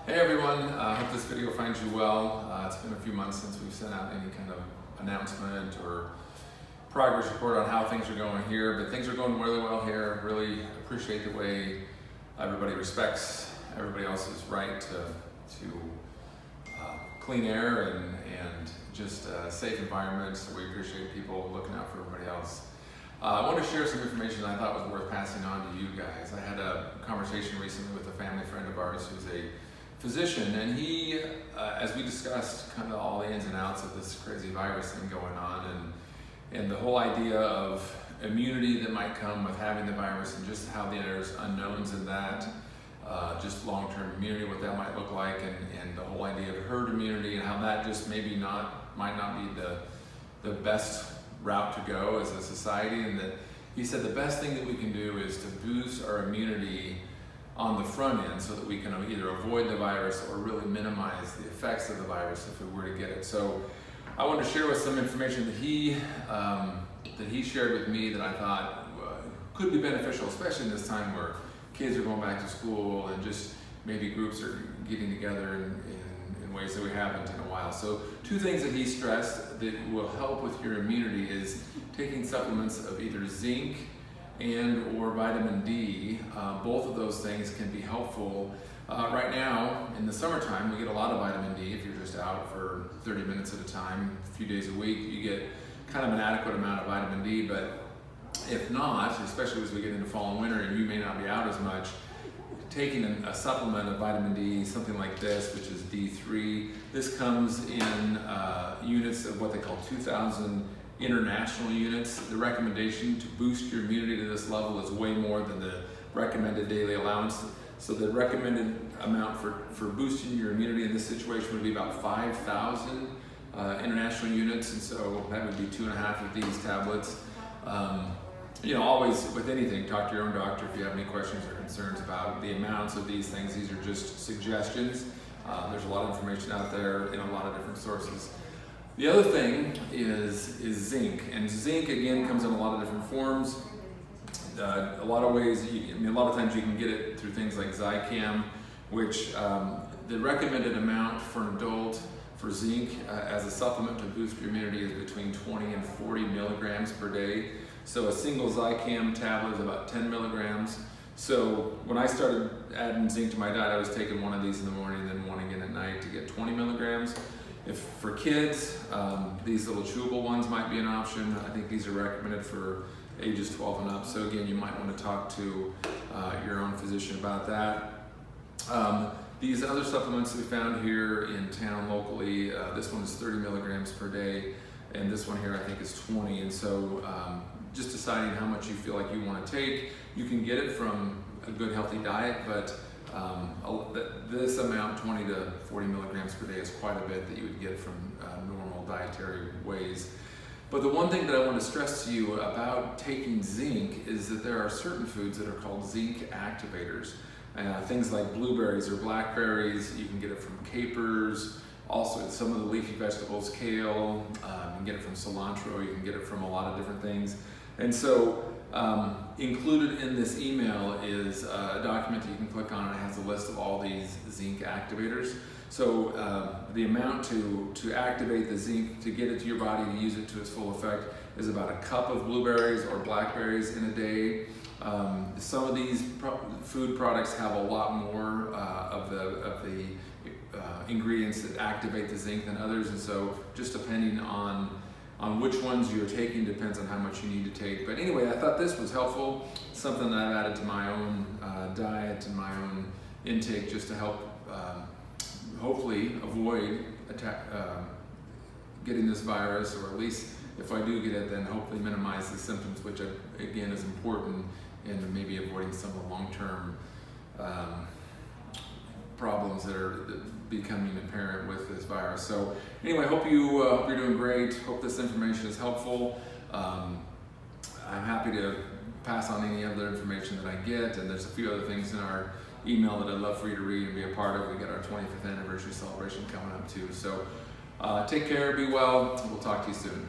Hey everyone, I hope this video finds you well. It's been a few months since we've sent out any kind of announcement or progress report on how things are going here, but things are going really well here. Really appreciate the way everybody respects everybody else's right to clean air and just safe environments. So we appreciate people looking out for everybody else. I want to share some information that I thought was worth passing on to you guys. I had a conversation recently with a family friend of ours who's a physician, and he, as we discussed kind of all the ins and outs of this crazy virus thing going on, and the whole idea of immunity that might come with having the virus, and just how there's unknowns in that, just long-term immunity, what that might look like, and the whole idea of herd immunity, and how that just maybe might not be the best route to go as a society. And that he said the best thing that we can do is to boost our immunity on the front end so that we can either avoid the virus or really minimize the effects of the virus if we were to get it. So I wanted to share with some information that he shared with me that I thought could be beneficial, especially in this time where kids are going back to school and just maybe groups are getting together in ways that we haven't in a while. So two things that he stressed that will help with your immunity is taking supplements of either zinc and or vitamin D. Both of those things can be helpful. Right now, in the summertime, we get a lot of vitamin D. If you're just out for 30 minutes at a time, a few days a week, you get kind of an adequate amount of vitamin D. But if not, especially as we get into fall and winter and you may not be out as much, taking a supplement of vitamin D, something like this, which is D3, this comes in units of what they call 2,000 international units. The recommendation to boost your immunity to this level is way more than the recommended daily allowance. So the recommended amount for boosting your immunity in this situation would be about 5,000 international units, and so that would be 2.5 of these tablets. Always with anything, talk to your own doctor if you have any questions or concerns about the amounts of these things. These are just suggestions. There's a lot of information out there in a lot of different sources. The other thing is zinc, and zinc again comes in a lot of different forms. A lot of ways, a lot of times you can get it through things like Zicam, which the recommended amount for an adult for zinc as a supplement to boost your immunity is between 20 and 40 milligrams per day. So a single Zicam tablet is about 10 milligrams. So when I started adding zinc to my diet, I was taking one of these in the morning and then one again at night to get 20 milligrams. If for kids, these little chewable ones might be an option. I think these are recommended for ages 12 and up. So again, you might want to talk to your own physician about that. These other supplements we found here in town locally, this one is 30 milligrams per day, and this one here I think is 20. And so just deciding how much you feel like you want to take. You can get it from a good healthy diet, but this amount, 20 to 40 milligrams per day, is quite a bit that you would get from normal dietary ways. But the one thing that I want to stress to you about taking zinc is that there are certain foods that are called zinc activators. Things like blueberries or blackberries, you can get it from capers, also some of the leafy vegetables, kale, you can get it from cilantro, you can get it from a lot of different things. And so included in this email is a document that you can click on, and it has a list of all these zinc activators. So the amount to activate the zinc, to get it to your body, to use it to its full effect, is about a cup of blueberries or blackberries in a day. Some of these food products have a lot more of the ingredients that activate the zinc than others, and so just depending on which ones you're taking depends on how much you need to take. But anyway, I thought this was helpful, something that I've added to my own diet and my own intake just to help hopefully avoid getting this virus, or at least if I do get it, then hopefully minimize the symptoms, which again is important in maybe avoiding some of the long-term problems that are becoming apparent with this virus. So anyway, hope you're doing great. Hope this information is helpful. I'm happy to pass on any other information that I get, and there's a few other things in our email that I'd love for you to read and be a part of. We got our 25th anniversary celebration coming up too. So take care, be well, we'll talk to you soon.